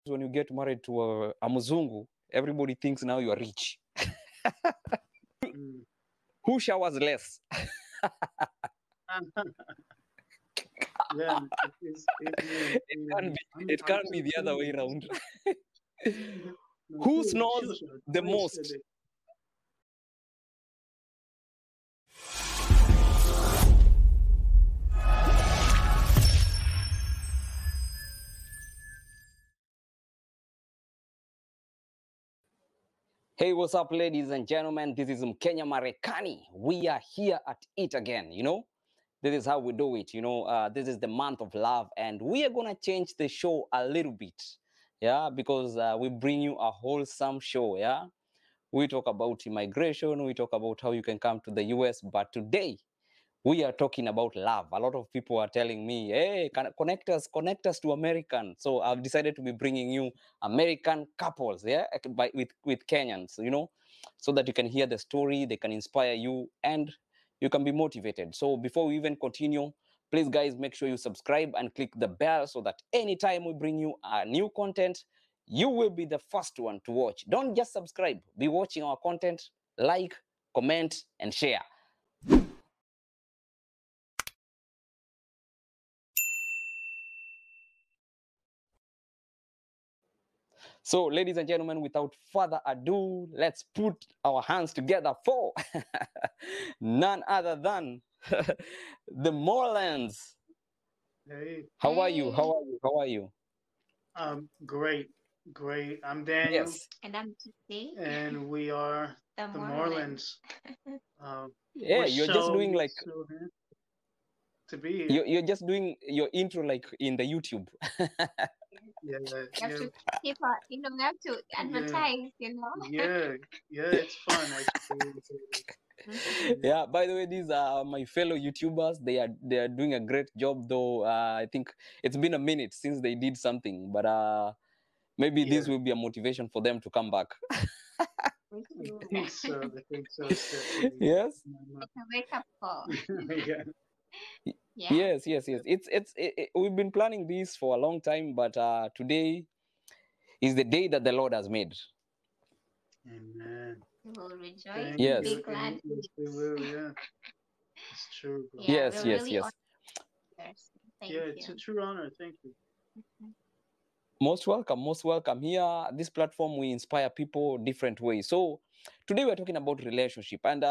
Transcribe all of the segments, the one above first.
when you get married to a Muzungu, everybody thinks now you are rich. Who showers less? Yeah, it can't be the other way around. Who snores the most? Hey, what's up, ladies and gentlemen? This is Mkenyamarekanitv. We are here at it again, This is how we do it, This is the month of love, and we are going to change the show a little bit, because we bring you a wholesome show, We talk about immigration, we talk about how you can come to the US, but today, we are talking about love. A lot of people are telling me, hey, connect us to American. So I've decided to be bringing you American couples, with Kenyans, so that you can hear the story, they can inspire you, and you can be motivated. So before we even continue, please, guys, make sure you subscribe and click the bell so that anytime we bring you new content, you will be the first one to watch. Don't just subscribe. Be watching our content, like, comment, and share. So, ladies and gentlemen, without further ado, let's put our hands together for none other than the Morelands. Hey. How are you? How are you? Great. I'm Daniel. Yes. And I'm Kitty. And we are the Morelands. Yeah, you're just doing like... to be here. You're just doing your intro like in the YouTube. You have to keep up, we have to advertise, Yeah, it's fun. Yeah, by the way, these are my fellow YouTubers. They are doing a great job, though. I think it's been a minute since they did something, but maybe this will be a motivation for them to come back. I think so. Yes. It's a wake-up call. Yes. We've been planning this for a long time, but today is the day that the Lord has made. Amen. We will rejoice. Yes. Be glad. We will. Yeah. It's true. Bro. Yes. Thank you. It's a true honor. Thank you. Most welcome. Here, this platform, we inspire people different ways. So today we're talking about relationship, and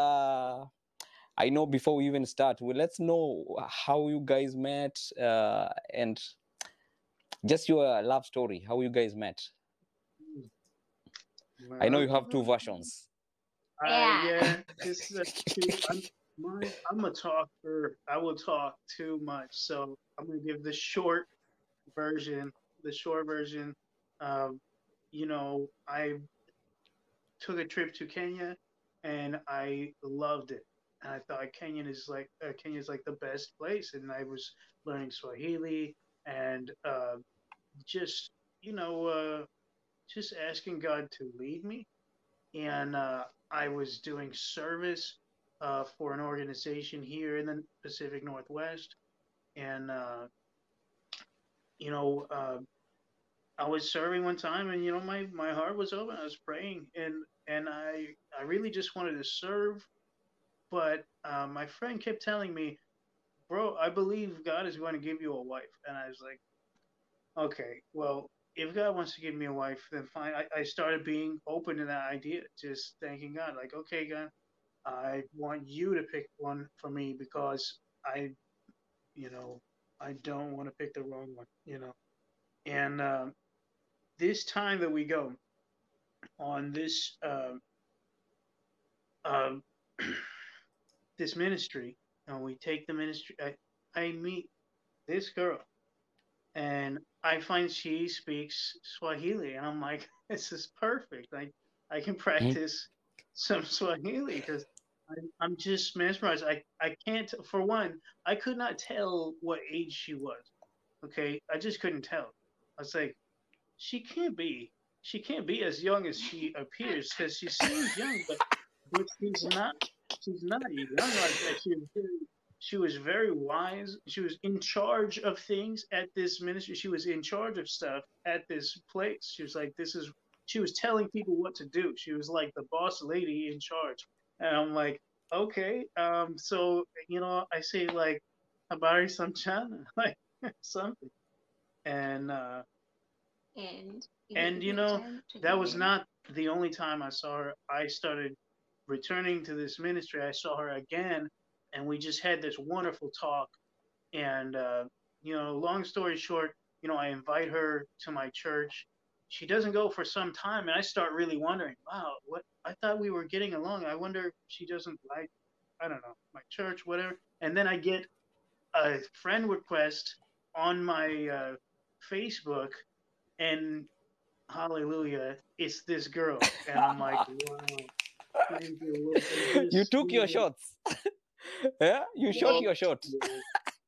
I know before we even start, let's know how you guys met, and just your love story, how you guys met. Well, I know you have two versions. I'm a talker. I will talk too much, so I'm gonna give the short version. I took a trip to Kenya, and I loved it. And I thought Kenya is like the best place, and I was learning Swahili and just asking God to lead me. And I was doing service for an organization here in the Pacific Northwest, and I was serving one time, and my heart was open. I was praying, and I really just wanted to serve. But my friend kept telling me, bro, I believe God is going to give you a wife. And I was like, okay, well, if God wants to give me a wife, then fine. I started being open to that idea, just thanking God, like, okay, God, I want you to pick one for me because I don't want to pick the wrong one, And this time that we go on this this ministry, and we take the ministry, I meet this girl, and I find she speaks Swahili, and I'm like, this is perfect. I can practice some Swahili because I'm just mesmerized. I can't, for one, I could not tell what age she was. Okay, I just couldn't tell. I was like, she can't be as young as she appears because she seems young, but she's not young like that. She was very wise. She was in charge of things at this ministry. She was in charge of stuff at this place. She was like, this is, she was telling people what to do. She was like the boss lady in charge. And I'm like, okay. So, I say like, Habari Samchana, like something. And, And you and, get time to that was hear. not the only time I saw her. I started returning to this ministry. I saw her again, and we just had this wonderful talk. And, long story short, I invite her to my church. She doesn't go for some time, and I start really wondering, wow, what, I thought we were getting along. I wonder if she doesn't like, I don't know, my church, whatever. And then I get a friend request on my Facebook, and hallelujah, it's this girl. And I'm like, wow, thank you, Lord. You took your shots. Yeah, you shot Yeah, your shot. Yeah.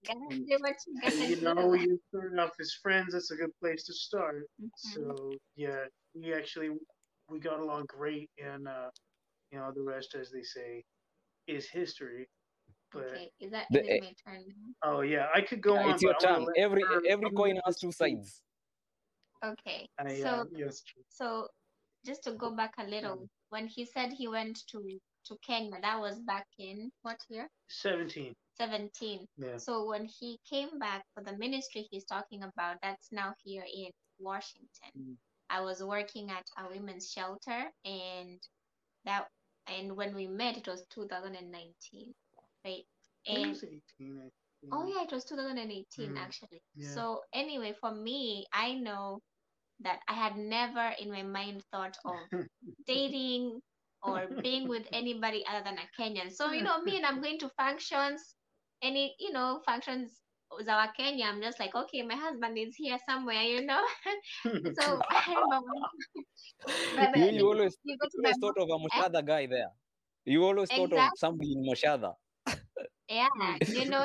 gotta And, do what you gotta we do. start off as friends. That's a good place to start. Mhm. So yeah, we got along great, and the rest, as they say, is history. But Okay, is The, it my turn now? oh yeah, I could go on, it's but your I want to turn. let her. Every I'm gonna let coin her has two speak. sides. Okay, Yeah, yes, true. so just to go back a little, when he said he went to Kenya, that was back in what year? 17. 17. Yeah. So when he came back for the ministry he's talking about, that's now here in Washington. Mm. I was working at a women's shelter, and when we met, it was 2019, right? It And was 18, I oh think. yeah, it was 2018 Mm. actually. Yeah. So anyway, for me, I know that I had never in my mind thought of dating or being with anybody other than a Kenyan. So, me, and I'm going to functions, functions with our Kenya. I'm just like, okay, my husband is here somewhere. So I remember, but, You always you go to you my always thought of a eh? Moshada guy there. You always thought of Exactly. somebody in Moshada. Yeah,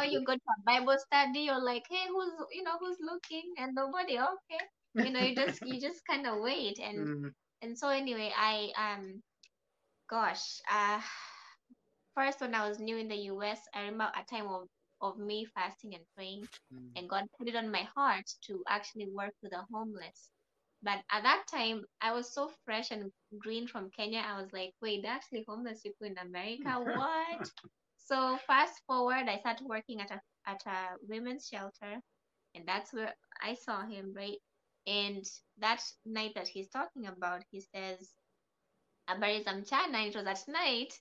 you go to a Bible study, you're like, hey, who's looking, and nobody, okay. You just kind of wait, and Mm. and so anyway, gosh, first when I was new in the US, I remember a time of me fasting and praying, Mm. and God put it on my heart to actually work with the homeless. But at that time, I was so fresh and green from Kenya. I was like, wait, there are actually homeless people in America? What? So fast forward, I started working at a women's shelter, and that's where I saw him, right? And that night that he's talking about, he says, "Habari za mchana," and it was at night.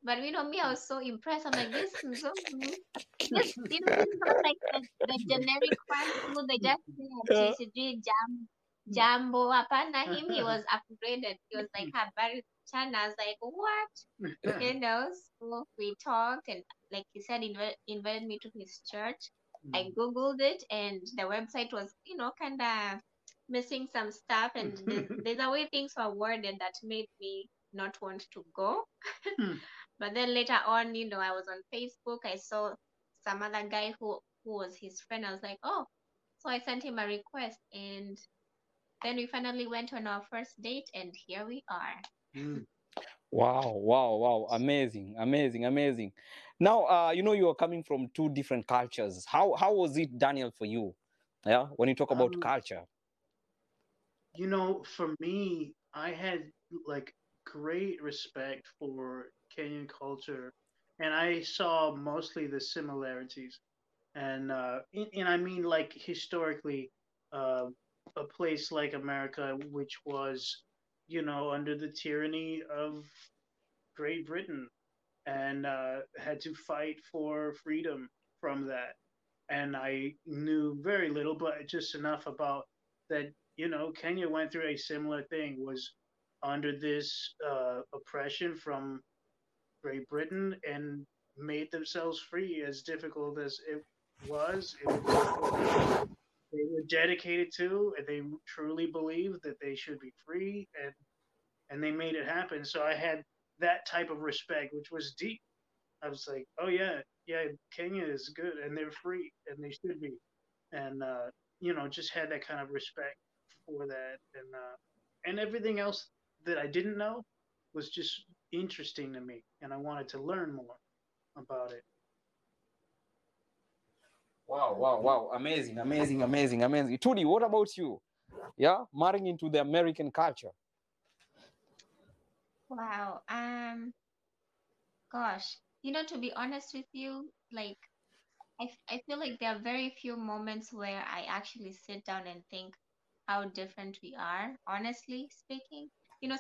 But me, I was so impressed. I'm like, this is so this, this is not like the generic ones who they just say Yeah. ati sijui jambo. Hapana, he was upgraded. He was like, habari chana. I was like, what? So we talked, and like he said, invited me to his church. I Googled it, and the website was, kind of missing some stuff. And there's a way things were worded that made me not want to go. But then later on, I was on Facebook. I saw some other guy who was his friend. I was like, oh, so I sent him a request, and then we finally went on our first date, and here we are. Mm. Wow. Amazing, amazing, amazing. Now, you are coming from two different cultures. How was it, Daniel, for you? Yeah, when you talk about Um, culture. for me, I had like great respect for Kenyan culture, and I saw mostly the similarities. And I mean, like historically, uh, a place like America, which was, under the tyranny of Great Britain, and had to fight for freedom from that. And I knew very little, but just enough about that. Kenya went through a similar thing, was under this oppression from Great Britain, and made themselves free. As difficult as it was difficult because they were dedicated to, and they truly believed that they should be free, and they made it happen. So I had that type of respect, which was deep. I was like, oh yeah, yeah, Kenya is good, and they're free, and they should be, and just had that kind of respect for that, and everything else that I didn't know was just interesting to me, and I wanted to learn more about it. Wow. Amazing. Tudi, what about you? Yeah, marrying into the American culture. Wow. Gosh, to be honest with you, like I feel like there are very few moments where I actually sit down and think how different we are, honestly speaking.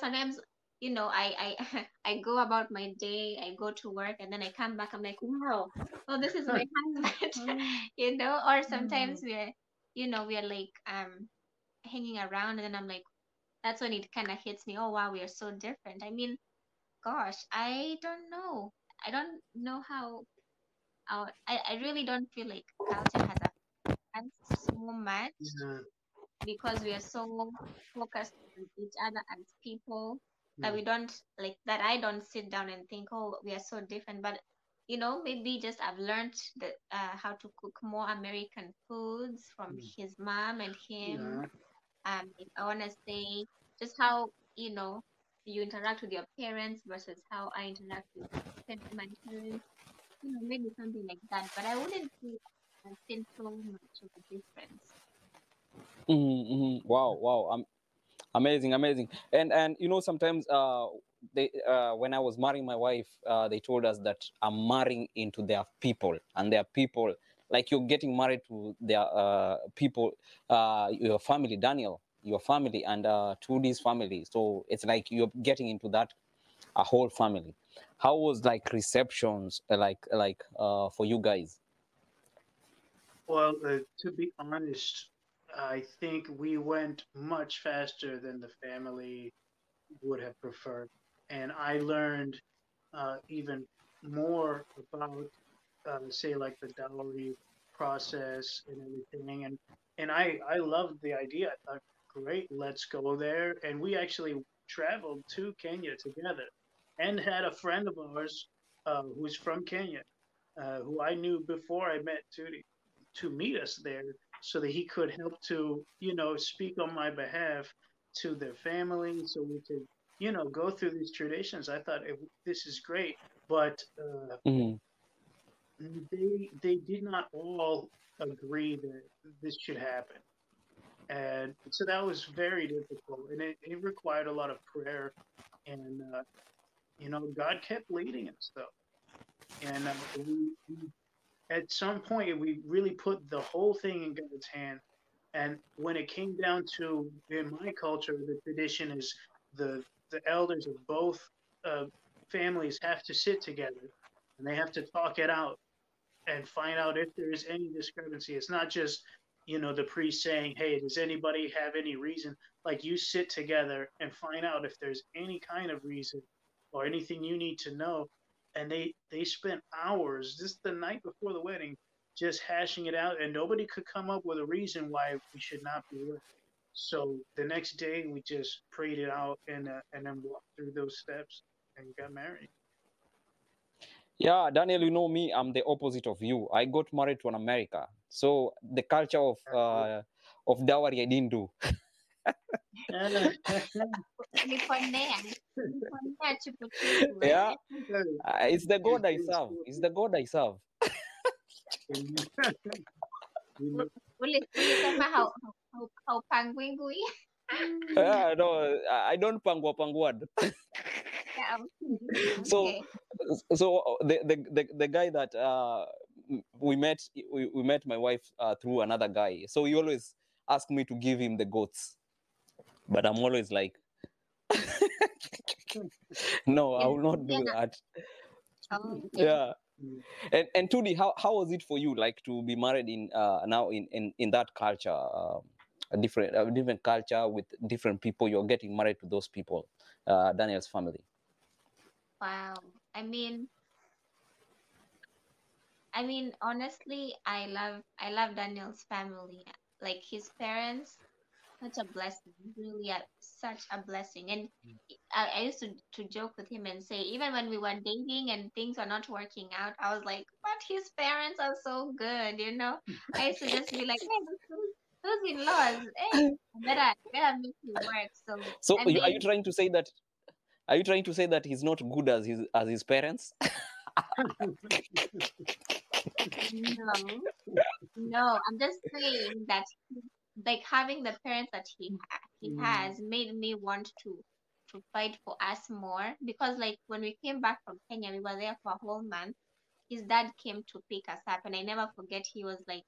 Sometimes, I I go about my day, I go to work, and then I come back, I'm like, wow, oh, this is my husband, or sometimes we're like hanging around, and then I'm like, that's when it kind of hits me, oh wow, we are so different. I mean, gosh, I don't know. I don't know how I really don't feel like culture has affected us so much Yeah. because we are so focused on each other as people that we don't like that I don't sit down and think, oh, we are so different. But maybe just I've learned how to cook more American foods from his mom and him. Yeah. If I wanna say just how, you interact with your parents versus how I interact with my parents, maybe something like that. But I wouldn't say I've seen so much of a difference. Wow. Amazing. And sometimes they when I was marrying my wife, they told us that I'm marrying into their people, and their people, like you're getting married to their people, your family, Daniel, your family, and Trudy's family. So it's like you're getting into that a whole family. How was like receptions for you guys? Well, to be honest, I think we went much faster than the family would have preferred, and I learned even more about, say, like the dowry process and everything, and I loved the idea. I thought, great, let's go there, and we actually traveled to Kenya together, and had a friend of ours who's from Kenya, who I knew before I met Tootie, to meet us there so that he could help to, speak on my behalf to their family so we could, go through these traditions. I thought this is great, but Mm-hmm. they did not all agree that this should happen. And so that was very difficult, and it required a lot of prayer. And, God kept leading us, though. And at some point, we really put the whole thing in God's hand. And when it came down to, in my culture, the tradition is the elders of both families have to sit together and they have to talk it out and find out if there is any discrepancy. It's not just, the priest saying, hey, does anybody have any reason? Like, you sit together and find out if there's any kind of reason or anything you need to know. And they spent hours just the night before the wedding just hashing it out, and nobody could come up with a reason why we should not be with. So the next day we just prayed it out, and then walked through those steps and got married. Yeah, Daniel, you know me, I'm the opposite of you. I got married to an America. So the culture of dowry I didn't do. Yeah, it's the God I serve. It's the God I serve. No, I don't pangwa. Yeah, So, okay. the guy that we met my wife through another guy. So he always asked me to give him the goats, but I'm always like, no, I will not do that. Okay. Yeah. And Tudi, how was it for you, like to be married in now in that culture, a different culture with different people? You're getting married to those people, Daniel's family. Wow. Honestly, I love Daniel's family. Like his parents, such a blessing. Really, such a blessing. And I used to joke with him and say, even when we were dating and things were not working out, I was like, but his parents are so good, I used to just be like, hey, those in-laws, hey, better make it work. So are you trying to say that? Are you trying to say that he's not good as his parents? No. No, I'm just saying that like having the parents that he has made me want to fight for us more, because like when we came back from Kenya, we were there for a whole month. His dad came to pick us up, and I never forget, he was like,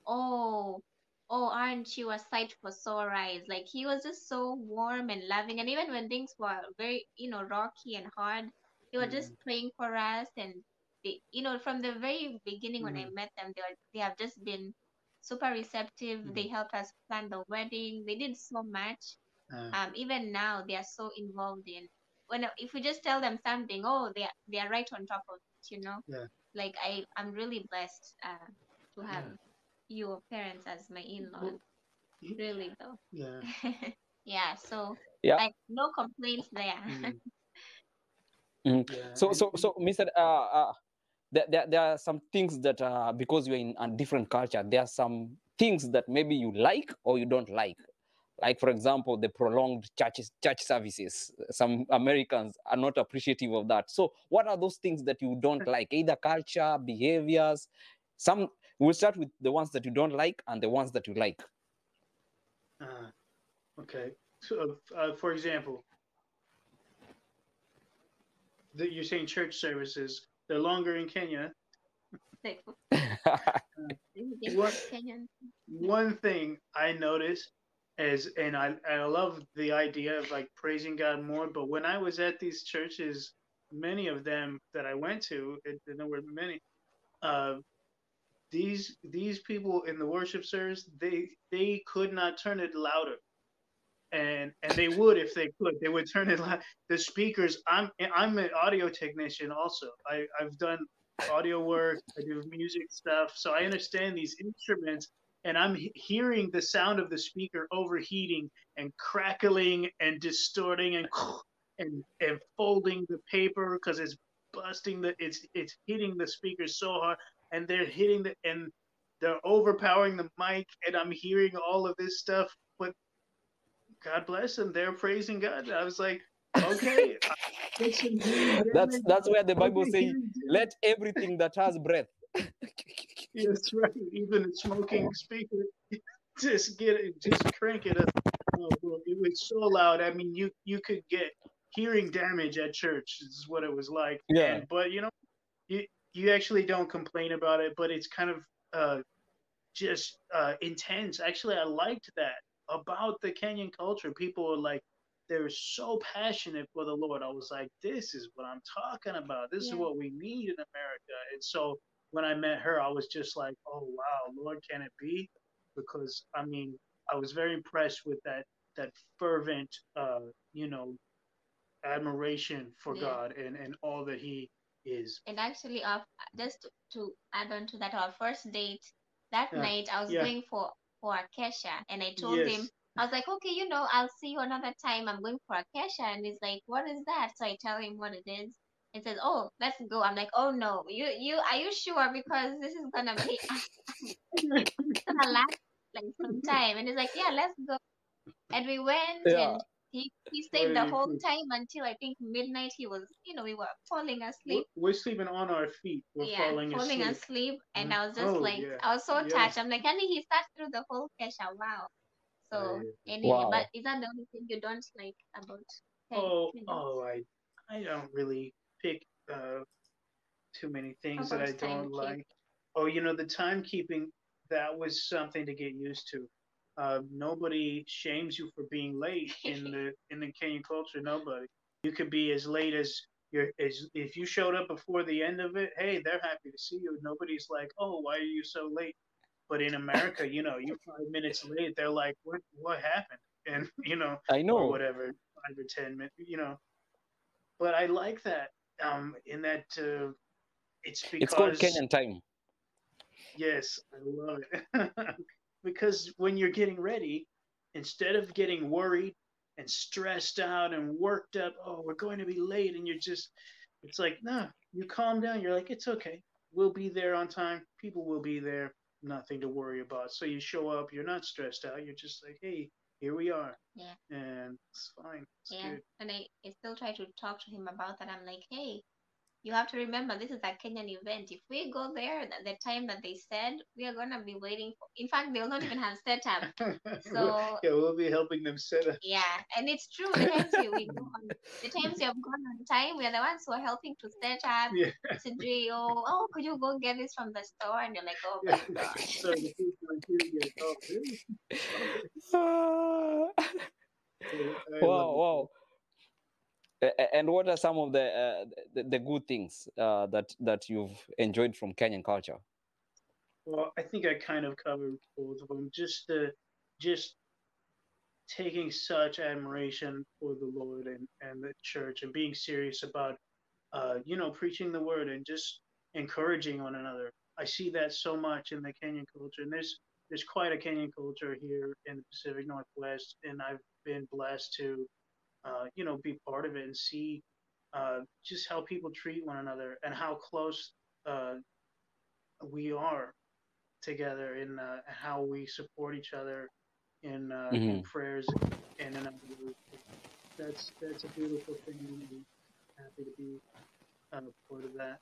oh, oh, aren't you a sight for sore eyes? Like he was just so warm and loving. And even when things were very, rocky and hard, he was just praying for us. And they, from the very beginning when I met them, they have just been super receptive. They helped us plan the wedding. They did so much. Even now they are so involved in, when if we just tell them something, oh, they are right on top of it. Yeah. Like I'm really blessed to have your parents as my in-laws. Really though. Yeah. Yeah, so Yeah. like no complaints there. Yeah. So, and, Mr. There are some things that because you're in a different culture, there are some things that maybe you like or you don't like. Like, for example, the prolonged church services. Some Americans are not appreciative of that. So what are those things that you don't like? Either culture, behaviors. We'll start with the ones that you don't like and the ones that you like. Okay. So, for example, you're saying church services, they're longer in Kenya. One thing I noticed is, and I love the idea of like praising God more, but when I was at these churches, many of them that I went to, and there were many, these people in the worship service, they could not turn it louder. And they would if they could. They would turn it loud. The speakers. I'm an audio technician also. I've done audio work. I do music stuff, so I understand these instruments. And I'm hearing the sound of the speaker overheating and crackling and distorting and folding the paper because it's busting it's hitting the speaker so hard, and they're hitting and they're overpowering the mic, and I'm hearing all of this stuff, but God bless them, they're praising God. I was like, okay. That's where the Bible says, let everything that has breath. That's right. Even a smoking speaker, just crank it up. Oh, it was so loud. I mean, you could get hearing damage at church. This is what it was like. Yeah. But you actually don't complain about it, but it's kind of just intense. Actually, I liked that about the Kenyan culture. People were like, they're so passionate for the Lord. I was like, this is what I'm talking about. This is what we need in America. And so when I met her, I was just like, oh wow, Lord, can it be? Because I mean, I was very impressed with that fervent, admiration for God and all that He is. And actually, just to add on to that, our first date that night, I was going for a kesha, and I told him, I was like, okay, I'll see you another time. I'm going for a kesha, and he's like, what is that? So I tell him what it is. He says, oh, let's go. I'm like, oh no, are you sure? Because this is gonna be it's gonna last like some time. And he's like, yeah, let's go. And we went, and he stayed the whole time until I think midnight. He was, we were falling asleep. We're sleeping on our feet. We're falling asleep. And I was just I was so touched. I'm like, and he sat through the whole kesha. Wow. So anyway, but is that the only thing you don't like about? I don't really pick too many things that I don't like. Oh, the timekeeping, that was something to get used to. Nobody shames you for being late in the Kenyan culture. Nobody. You could be as late as if you showed up before the end of it. Hey, they're happy to see you. Nobody's like, oh, why are you so late? But in America, you're 5 minutes late. They're like, what happened? And I know, or whatever, 5 or 10 minutes. But I like that. In that it's called Kenyan time. Yes, I love it. Because when you're getting ready, instead of getting worried and stressed out and worked up, oh, we're going to be late, and it's like, no, you calm down. You're like, it's okay. We'll be there on time. People will be there. Nothing to worry about. So you show up. You're not stressed out. You're just like, hey, here we are. Yeah. And it's fine. It's good. And I still try to talk to him about that. I'm like, hey, you have to remember this is a Kenyan event. If we go there at the time that they said, we are gonna be waiting for. In fact, they'll not even have set up. So yeah, we'll be helping them set up. yeah, and it's true. The times we go on, the times you have gone on time, we are the ones who are helping to set up. Yeah. To do, oh, could you go get this from the store? And you're like, oh Yeah. my gosh. Sorry, the food's not here yet. Oh, really? Ah, I love wow, it. wow. And what are some of the good things that you've enjoyed from Kenyan culture? Well, I think I kind of covered both of them. Just taking such admiration for the Lord and the church and being serious about preaching the word and just encouraging one another. I see that so much in the Kenyan culture, and there's quite a Kenyan culture here in the Pacific Northwest, and I've been blessed to be part of it and see just how people treat one another and how close uh, we are together in how we support each other in Mm-hmm. prayers and in other ways. That's a beautiful thing, and I'm happy to be part of that.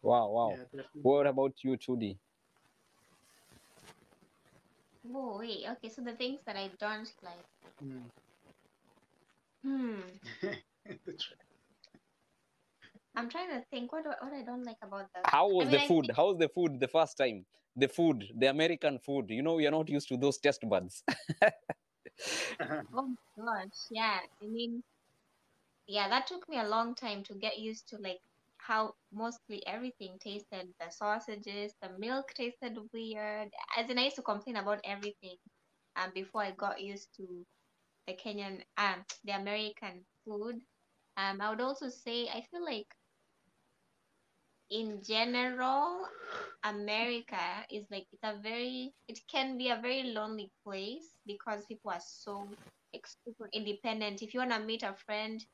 Wow, wow. Yeah, definitely. What about you, Chudi? Oh wait, okay. So the things that I don't like. Mm. I'm trying to think what I don't like about the. How I was mean, the I food? think How was the food the first time? The food, the American food. You know, you're not used to those test buds. oh my gosh, yeah. I mean, yeah, that took me a long time to get used to like how mostly everything tasted. The sausages, the milk tasted weird. As in, I used to complain about everything before I got used to the Kenyan the American food. I would also say I feel like in general, America is like it can be a very lonely place because people are so like super independent. If you wanna meet a friend,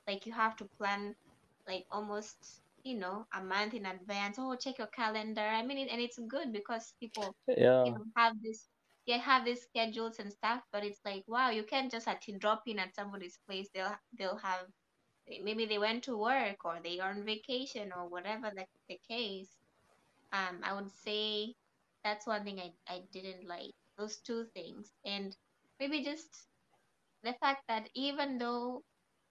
like you have to plan like almost a month in advance. Oh, check your calendar. I mean, and it's good because people Yeah. have this have these schedules and stuff. But it's like wow, you can't just actually drop in at somebody's place. They'll have maybe they went to work or they are on vacation or whatever the case. I would say that's one thing I didn't like. Those two things. And maybe just the fact that even though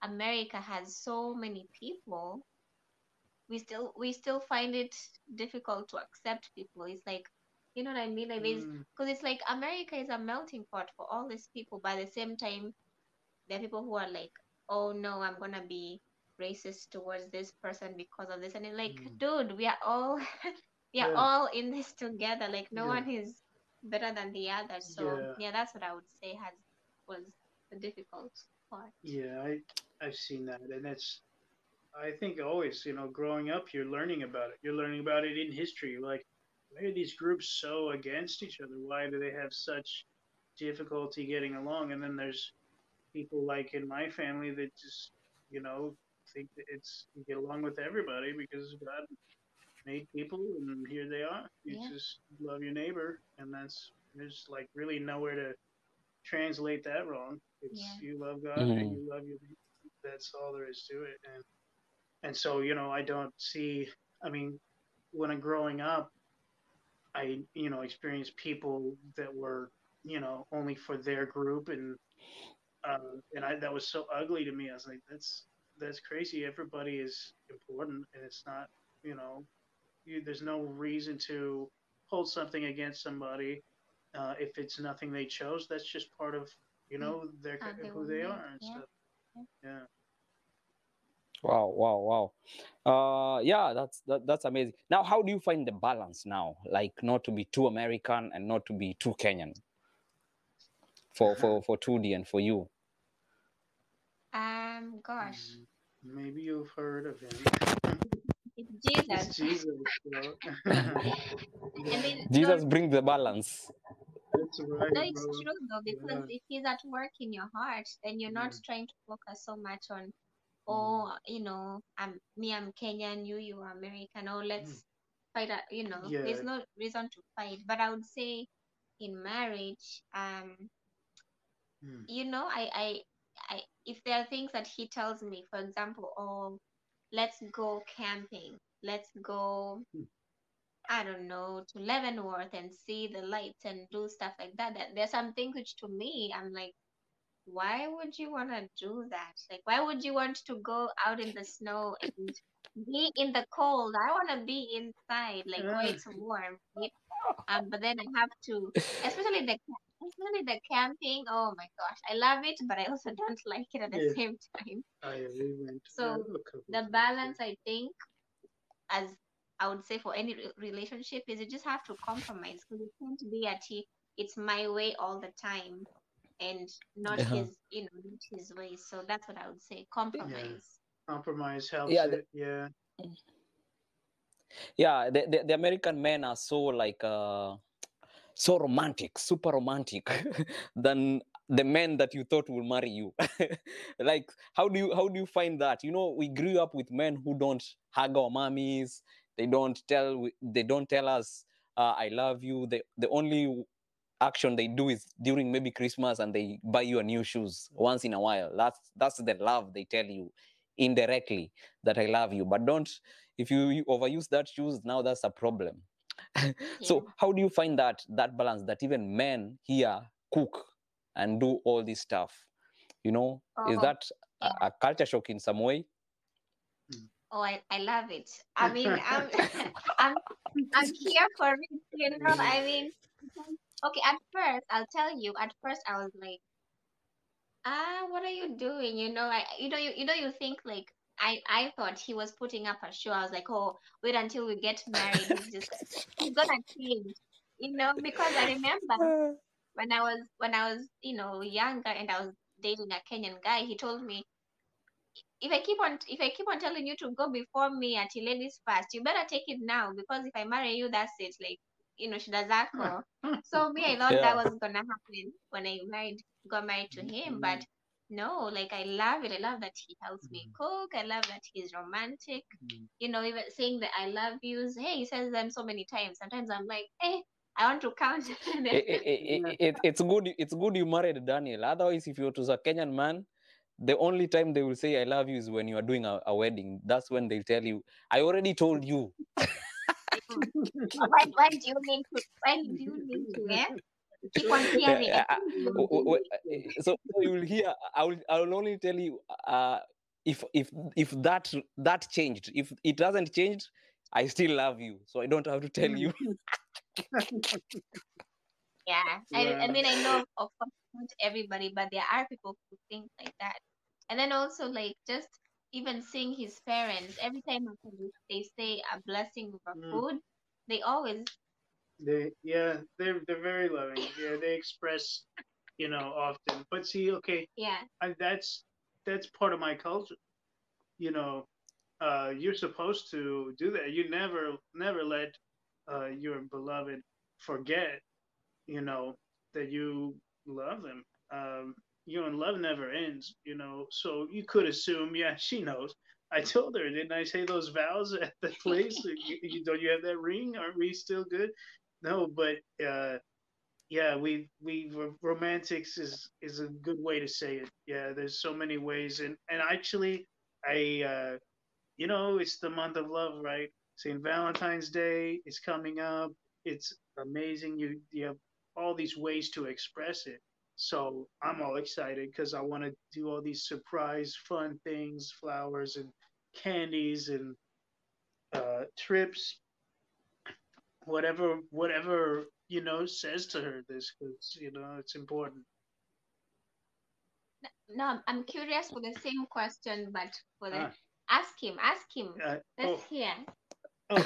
America has so many people, we still find it difficult to accept people. It's like you know what I mean? Like there's Mm. because it's like America is a melting pot for all these people, but at the same time there are people who are like, oh no, I'm gonna be racist towards this person because of this. And it's like, Mm. dude, we are all we are Yeah, all in this together. Like no yeah, one is better than the other. So yeah, yeah, that's what I would say was the difficult part. yeah. I've seen that, and I think always, growing up, you're learning about it. You're learning about it in history. Like, why are these groups so against each other? Why do they have such difficulty getting along? And then there's people like in my family that just, you know, think that it's you get along with everybody because God made people and here they are. You Yeah, just love your neighbor, and there's like really nowhere to translate that wrong. It's yeah. you love God and Mm-hmm. you love your neighbor. That's all there is to it. And so, I don't see, I mean, when I'm growing up, I, experienced people that were, only for their group that was so ugly to me. I was like, that's crazy. Everybody is important and it's not, you know, there's no reason to hold something against somebody if it's nothing they chose. That's just part of, Mm. their How they who were they made. are and Yeah. stuff. Yeah. Yeah. Wow, wow, wow. Yeah, that's amazing. Now, how do you find the balance now? Like not to be too American and not to be too Kenyan for Trudy and for you. Gosh, Maybe you've heard of him. it's It's Jesus. Jesus, bro. And Yeah, then Jesus brings the balance. that's no, right, it's bro. true though, because Yeah. if he's at work in your heart, then you're not Mm, trying to focus so much on, mm, oh, I'm Kenyan, you are American, oh, mm. let's fight, there's Yeah. no reason to fight. But I would say in marriage, Mm, you know, I, I, if there are things that he tells me, for example, oh, let's go camping, let's go, I don't know, to Leavenworth and see the lights and do stuff like that. There's some things which to me, I'm like, why would you want to do that? Like, why would you want to go out in the snow and be in the cold? I want to be inside, like where it's warm, right? But then I have to, especially the camping. Oh my gosh, I love it, but I also don't like it at the same time. We went So the balance, I think, as I would say for any relationship, is you just have to compromise, because it can't be it's my way all the time and not Uh-huh. not his way. So that's what I would say. Compromise. Compromise helps Yeah, it. the American men are so like so romantic, super romantic than the men that you thought will marry you. Like, how do you find that? You know, we grew up with men who don't hug our mommies. They don't tell us I love you. The only action they do is during maybe Christmas, and they buy you a new shoes once in a while. That's the love they tell you indirectly, that I love you. But don't, if you overuse that shoes, now that's a problem. So how do you find that balance, that even men here cook and do all this stuff? You know, is that a culture shock in some way? Oh, I love it. I mean, I'm here for it, you know. I mean, okay, at first, I'll tell you, at first I was like, what are you doing? You know, you think like, I thought he was putting up a show. I was like, oh, wait until we get married. He's gonna change, you know, because I remember when I was, younger and I was dating a Kenyan guy, he told me, if I keep on telling you to go before me at ladies first, you better take it now, because if I marry you, that's it. Like, shida zako. So me, I thought that was gonna happen when I got married to him, but no, like I love it. I love that he helps me cook. I love that he's romantic. Even saying the I love yous. Hey, he says them so many times. Sometimes I'm like, hey, I want to count. It's good. It's good you married Daniel. Otherwise, if you were to a Kenyan man, the only time they will say I love you is when you are doing a wedding. That's when they tell you, I already told you. Why do you need to? Why do you need to? Keep on hearing. So you will hear. I will only tell you if that changed. If it doesn't change, I still love you. So I don't have to tell you. Yeah, I mean, I know, of course, not everybody, but there are people who think like that. And then also, like, just even seeing his parents, every time they say a blessing over food, they always. They're very loving. Yeah, they express, often. But see, okay, that's part of my culture. You're supposed to do that. You never let your beloved forget, that you love them. And love never ends, So you could assume, yeah, she knows. I told her, didn't I say those vows at the place? Don't you have that ring? Aren't we still good? No, but yeah, we romantics is a good way to say it. Yeah, there's so many ways, and actually, I it's the month of love, right? St. Valentine's Day is coming up. It's amazing. You have all these ways to express it. So I'm all excited because I want to do all these surprise, fun things, flowers and candies and trips, whatever says to her this, because it's important. No, I'm curious for the same question, but for the ask him. Let's hear. Oh.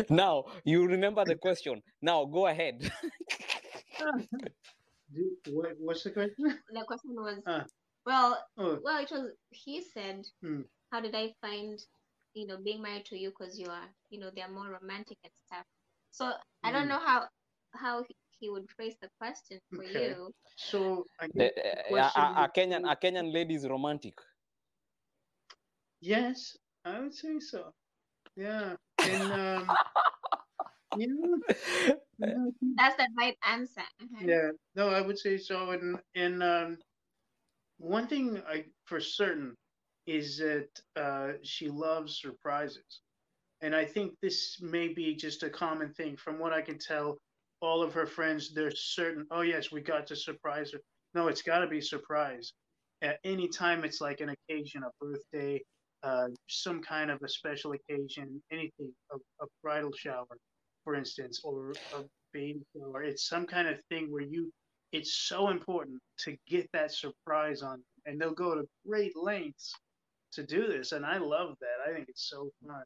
Now you remember the question. Now go ahead. What's the question? The question was, well, it was, he said, how did I find, being married to you, because you are, they're more romantic and stuff. So I don't know how he would phrase the question for you. So a Kenyan lady is romantic. Yes, I would say so. Yeah, and that's the right answer. Yeah, no, I would say so. And one thing I for certain is that she loves surprises. And I think this may be just a common thing. From what I can tell, all of her friends, they're certain, oh, yes, we got to surprise her. No, it's got to be a surprise. At any time, it's like an occasion, a birthday, some kind of a special occasion, anything, a bridal shower, for instance, or a baby shower. It's some kind of thing where it's so important to get that surprise on them. And they'll go to great lengths to do this. And I love that. I think it's so fun.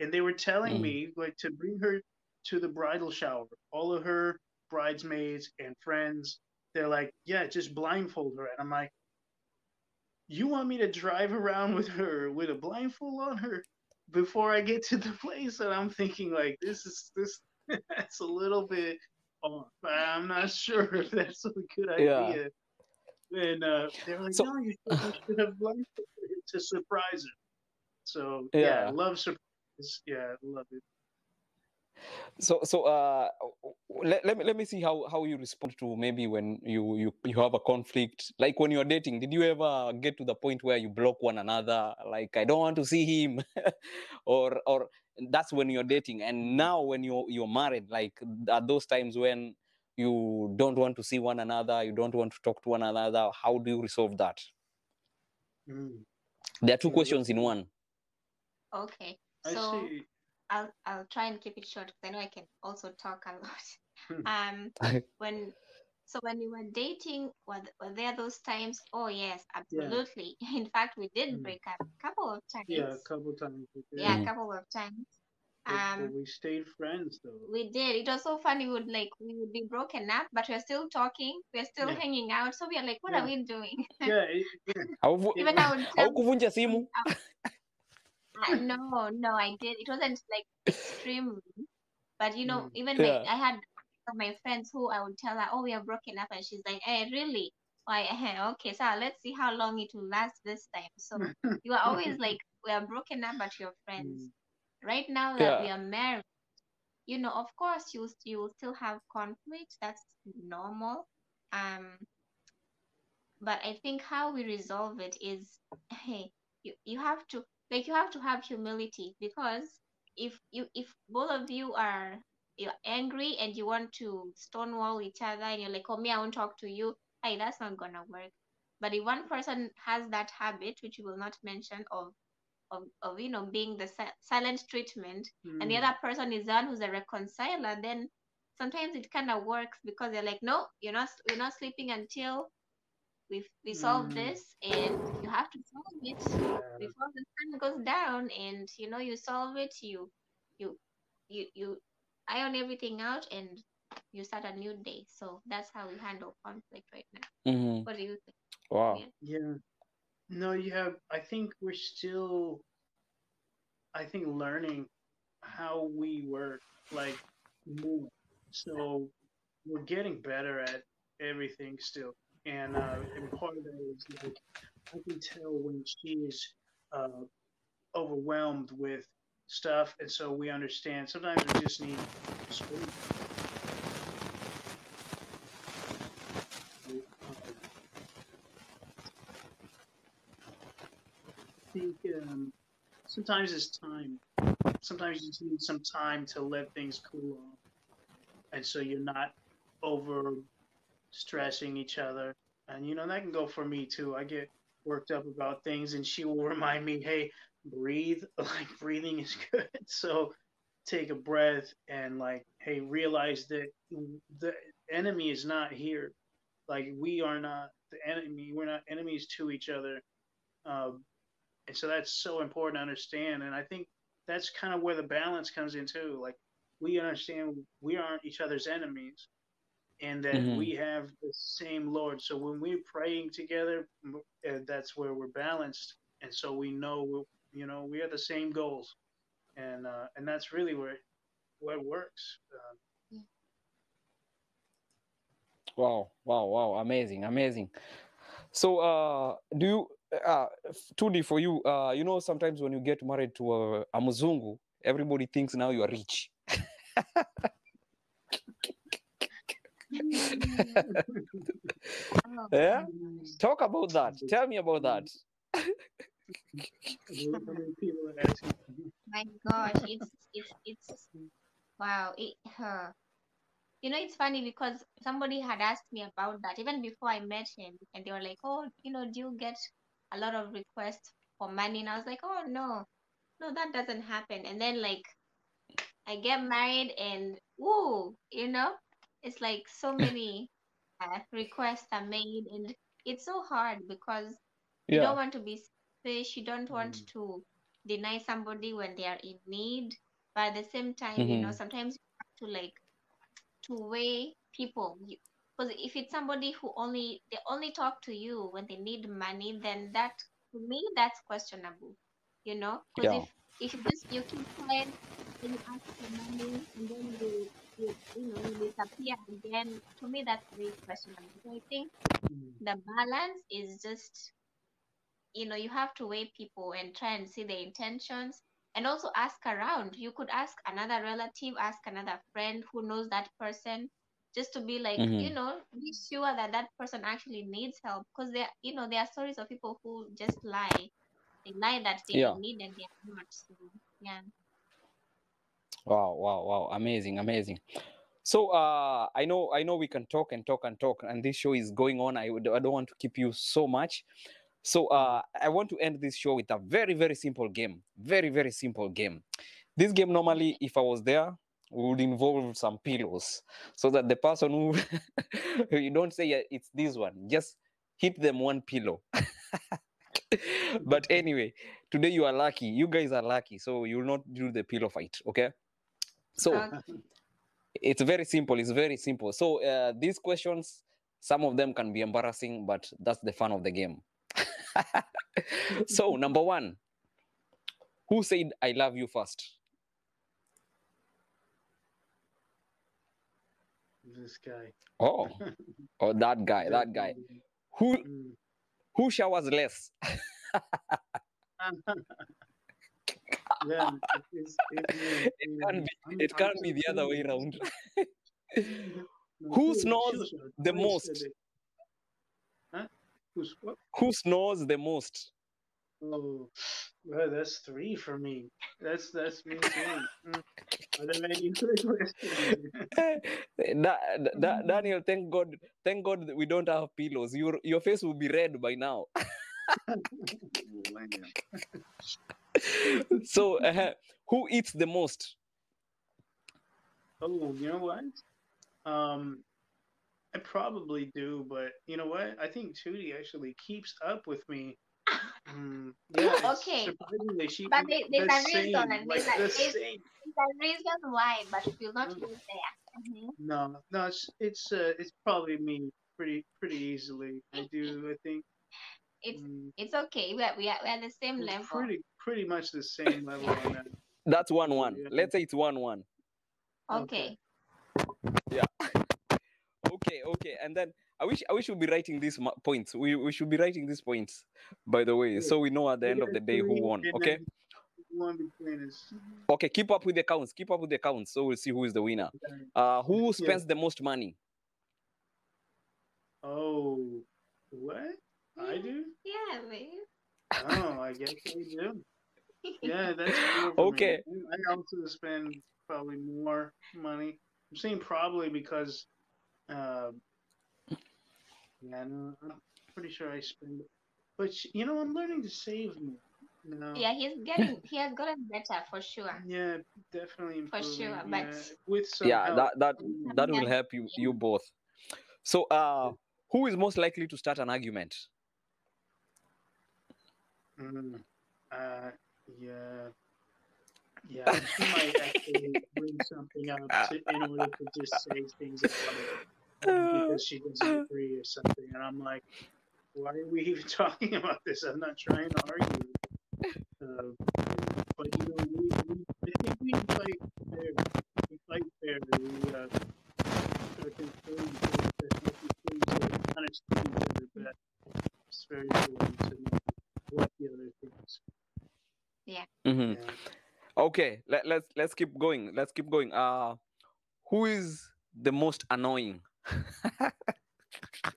And they were telling Mm. me like to bring her to the bridal shower. All of her bridesmaids and friends, they're like, yeah, just blindfold her. And I'm like, you want me to drive around with her with a blindfold on her before I get to the place? And I'm thinking like, this that's a little bit off. I'm not sure if that's a good Yeah. idea. And they're like, So no, you should have blindfolded her to surprise her. So yeah, yeah. love surprises. Yeah, love it. So let me see how you respond to maybe when you have a conflict, like when you're dating. Did you ever get to the point where you block one another, like I don't want to see him, or that's when you're dating? And now when you're married, like at those times when you don't want to see one another, you don't want to talk to one another, how do you resolve that? Mm. There are two Yeah, questions in one. Okay. I So see. I'll try and keep it short because I know I can also talk a lot. When when you were dating, were there those times? Oh yes, Yeah. absolutely. In fact, we did break up a couple of times. Yeah, a couple times we did. Yeah, a couple of times. But we stayed friends though. We did. It was so funny. We would be broken up, but we're still talking. We're still hanging out. So we are like, what are we doing? Yeah. Even I would tell Haukuvunja simu? no, I did. It wasn't like extreme, but even Yeah. I had some of my friends who I would tell her, oh, we are broken up, and she's like, hey, really? Why? Okay, so let's see how long it will last this time. So you are always like, we are broken up, but you're friends. Right now that we are married, of course you will still have conflict. That's normal. But I think how we resolve it is, hey, you have to have humility, because if both of you you're angry and you want to stonewall each other and you're like, oh, me, I won't talk to you, hey, that's not gonna work. But if one person has that habit, which you will not mention, of being the silent treatment, and the other person is the one who's a reconciler, then sometimes it kind of works, because they're like, no, we're not sleeping until we solve this, and you have to solve it before the sun goes down, and you solve it, you iron everything out, and you start a new day. So that's how we handle conflict right now. Mm-hmm. What do you think? Wow. Yeah. No, I think we're still, learning how we work, like, more. So we're getting better at everything still. And part of that is like, I can tell when she is overwhelmed with stuff. And so we understand sometimes we just need space. I think sometimes it's time. Sometimes you just need some time to let things cool off, and so you're not over stressing each other. And that can go for me too. I get worked up about things, and she will remind me, "Hey, breathe. Like breathing is good." So take a breath and like, hey, realize that the enemy is not here. Like we are not the enemy. We're not enemies to each other. Um, and so that's so important to understand. And I think that's kind of where the balance comes in too. Like we understand we aren't each other's enemies, and that we have the same Lord. So when we're praying together, that's where we're balanced, and so we know we have the same goals, and that's really where it works. Wow, amazing. So do you Tudi, for you, sometimes when you get married to a Muzungu, everybody thinks now you are rich. Oh Yeah? gosh. Talk about that. Tell me about that. How many people are asking? My gosh, it's wow. It's funny because somebody had asked me about that even before I met him, and they were like, "Oh, do you get a lot of requests for money?" And I was like, "Oh no, no, that doesn't happen." And then like I get married, and woo, it's like so many requests are made, and it's so hard because you don't Yeah. want to be selfish, you don't want Mm, to deny somebody when they are in need, but at the same time, Mm-hmm. sometimes you have to like to weigh people. Because if it's somebody who they only talk to you when they need money, then that to me that's questionable. Because Yeah. if you keep quiet and you ask for money and then you disappear again, to me that's very questionable. So I think mm, the balance is just you have to weigh people and try and see the intentions, and also ask around. You could ask another relative, ask another friend who knows that person, just to be like, Mm-hmm. be sure that that person actually needs help, because there are stories of people who just lie. They lie that they are Yeah. in need and they are not. So yeah. Wow, wow, wow. Amazing, amazing. So I know we can talk and talk and talk, and this show is going on. I don't want to keep you so much. So mm, I want to end this show with a very, very simple game. Very, very simple game. This game normally, if I was there, would involve some pillows, so that the person who you don't say it's this one, just hit them one pillow. But anyway, today you are lucky. You guys are lucky, so you will not do the pillow fight. Okay. So Okay. it's very simple. It's very simple. So these questions, some of them can be embarrassing, but that's the fun of the game. So number one, who said I love you first? this guy. Oh, oh, that guy, that guy. Definitely. Who Mm. who showers less? Yeah, it's me. It can't be. It I'm can't be so the other way curious. around. No, Who she'll snores show the twice a most? day. Huh? Who's what? Who snores the most? Oh, well, that's three for me. That's me too. Are there any other questions? Daniel, thank God that we don't have pillows. Your face will be red by now. Man. So, who eats the most? Oh, you know what? Um, I probably do, but you know what? I think Tootie actually keeps up with me. Yeah, it's Okay, surprisingly but there's the a reason, same, and like the same. there's a reason why, but we'll not Mm, go there. no, it's probably me pretty easily. I do, I think, it's mm, it's okay. We are the same we're level. pretty much the same level on that. That's So 1-1. yeah, Let's say it's 1-1. okay. Okay. Yeah. Okay. Okay. And then I wish we'd be writing these points. We should be writing these points, by the way, Yeah, so we know at the you end of guys the day who three, won. and Okay. then one between us. Okay. Keep up with the counts. Keep up with the counts. So we'll see who is the winner. Who Yeah. spends the most money? Oh, what? I do? Yeah, man. Oh, I guess I do. Yeah, that's cool for me. Okay. I also spend probably more money. I'm saying probably because, uh, yeah, no, I'm pretty sure I spend. But I'm learning to save more. Yeah, he has gotten better for sure. Yeah, definitely For sure. improving. But Yeah, with some Yeah. help. That will help you both. So who is most likely to start an argument? Mm, uh, yeah, yeah. She might actually bring something up in order to just say things about it because she doesn't agree or something. And I'm like, why are we even talking about this? I'm not trying to argue. Uh, but I think we fight fair. We fight fair. We try to explain things that understand each other, but it's very important to know what the other thinks. yeah. Mm-hmm. Yeah. Okay. Let's keep going. Let's keep going. Who is the most annoying?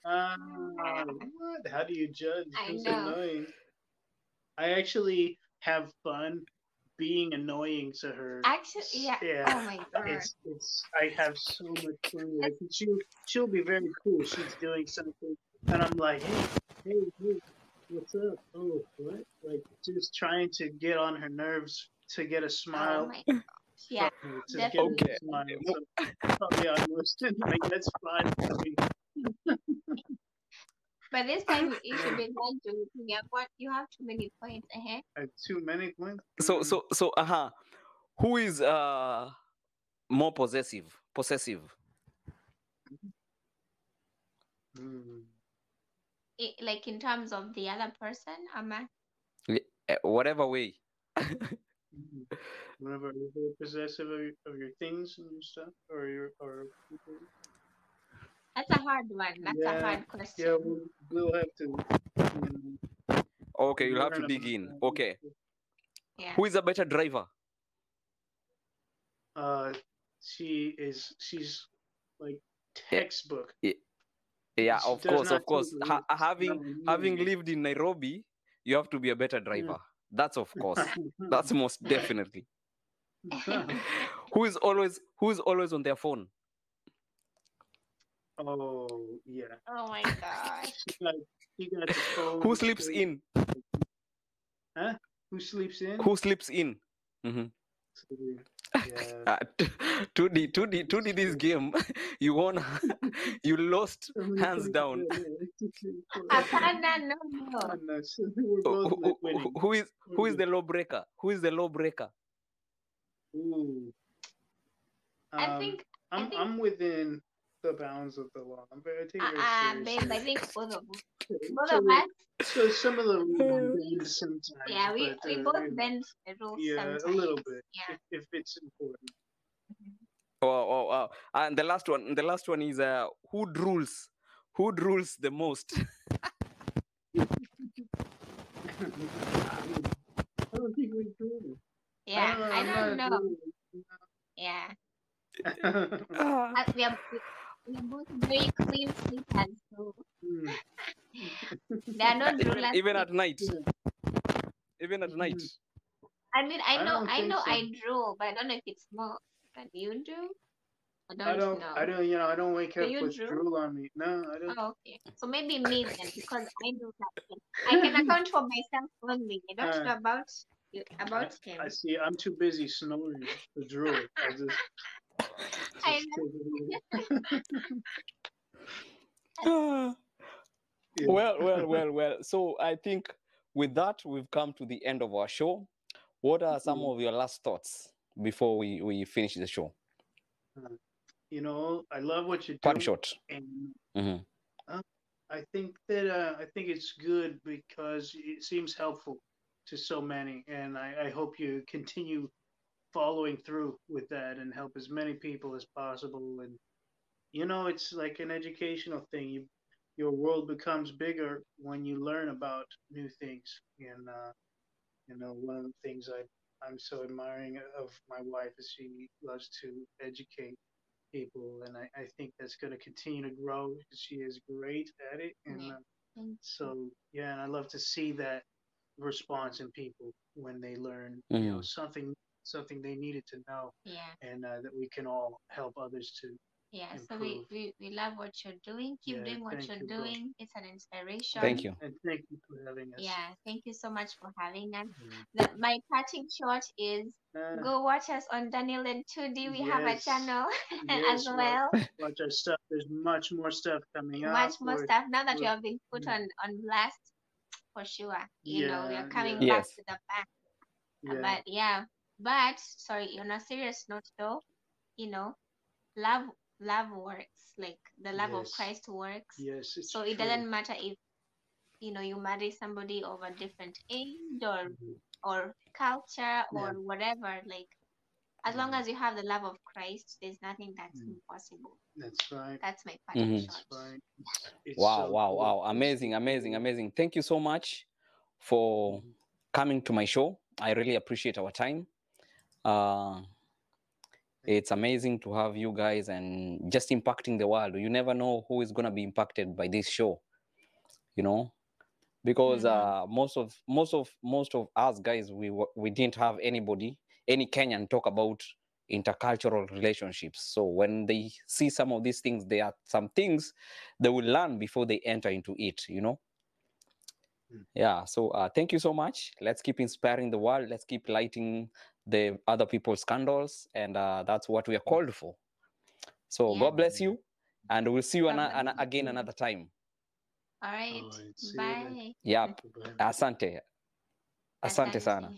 What? How do you judge I who's know. annoying? I actually have fun being annoying to her. Actually, yeah. Yeah, Oh my god. it's. I have so much fun with it. She'll be very cool. She's doing something, and I'm like, hey, what's up? Oh, what? Like just trying to get on her nerves to get a Oh smile my gosh. Yeah. from her, to get Definitely. her Okay. to smile. So yeah, I'm listening. Like that's fun for me. But this time you should be done to yeah, what you have too many points ahead. I have too many points. So who is more possessive? Mm. Like in terms of the other person, Whatever way. Mhm. Whenever you're very possessive of your things and your stuff, or people. that's a hard one. That's a hard Yeah, question. we'll have to Okay, you'll have to learn dig about in. that. Okay. Yeah. Who is a better driver? Uh, she's like Yeah, textbook. yeah, She of does course, not of take course. risks. No, Having no. lived in Nairobi, you have to be a better Yeah. driver. That's of course. That's most definitely. Who is always on their phone? Oh yeah. Oh my gosh. She got the phone. Who sleeps straight. in? Huh? Who sleeps in? Who sleeps in? Mm-hmm. Yeah. To this game, you won. You lost So many hands points down. there, yeah. Apana, no. No, so we're both winning. Who is the lawbreaker? Who is the lawbreaker? Ooh. I think I'm within the bounds of the law. I take it very seriously. babe, I think both of us. Both So of us. So some of the rules bend sometimes. Yeah, we both you know, bend the rules yeah, sometimes. a little bit. Yeah. If it's important. Oh. And the last one is who drools? Who drools the most? I don't think we do. Yeah, I don't know. Doing Yeah. Ah. We are both very clean sleepers, so there are no droolers. Even at night. Yeah. Even at night. I mean, I know so. I drool, but I don't know if it's more than you do. I don't know. I don't wake Do up you with drool? drool on me. No, I don't. Oh, okay. So maybe me then, because I do that. I can account for myself only. I don't know about you, about him. I see. I'm too busy snoring to drool. I just I know. Yeah. Well. So I think with that, we've come to the end of our show. What are some of your last thoughts before we finish the show? I love what you do. Quite short. And I think it's good because it seems helpful to so many, and I hope you continue following through with that and help as many people as possible. And it's like an educational thing. Your world becomes bigger when you learn about new things. And one of the things I'm so admiring of my wife is she loves to educate people, and I think that's going to continue to grow because she is great at it. And so yeah, and I love to see that response in people when they learn something they needed to know. Yeah. And that we can all help others to yeah. improve. So we love what you're doing. Keep doing what you're doing. It's an inspiration. Thank you. And thank you for having us. Yeah, thank you so much for having us. My parting shot is go watch us on Daniel and 2D. We have a channel as well. Watch our stuff. There's much more stuff coming up. Much more stuff now that you have been put on blast, for sure. We are coming back to the back. But sorry, on a serious note though, love works. Like the love of Christ works. Yes, it's so it doesn't matter if you marry somebody of a different age or culture or whatever. Like as long as you have the love of Christ, there's nothing that's impossible. That's right. That's my parting shot. It's wow. Amazing. Thank you so much for coming to my show. I really appreciate our time. It's amazing to have you guys and just impacting the world. You never know who is going to be impacted by this show, you know, because most of us guys, we didn't have any Kenyan talk about intercultural relationships. So when they see some of these things, there are some things they will learn before they enter into it, you know. Yeah, so thank you so much. Let's keep inspiring the world. Let's keep lighting the other people's candles, and that's what we are called for. So God bless you, and we'll see you again another time. All right. Bye. Yeah. Asante. Asante sana.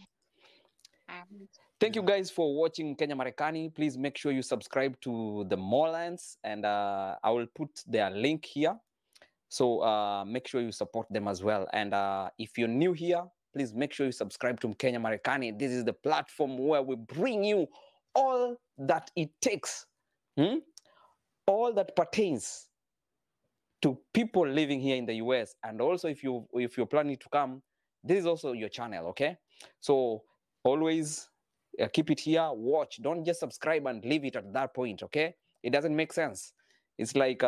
Thank you guys for watching Kenya Marekani. Please make sure you subscribe to the Morelands, and I will put their link here. So make sure you support them as well. And if you're new here, please make sure you subscribe to Mkenya Marekani. This is the platform where we bring you all that it takes, all that pertains to people living here in the US. And also, if you're planning to come, this is also your channel, okay? So always keep it here, watch. Don't just subscribe and leave it at that point, okay? It doesn't make sense. It's like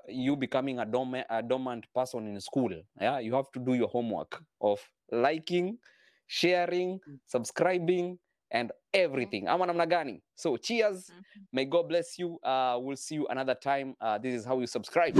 you becoming a dormant person in school. Yeah, you have to do your homework of liking, sharing, subscribing, and everything. Ama namna gani? So cheers. May God bless you. We'll see you another time. This is how you subscribe.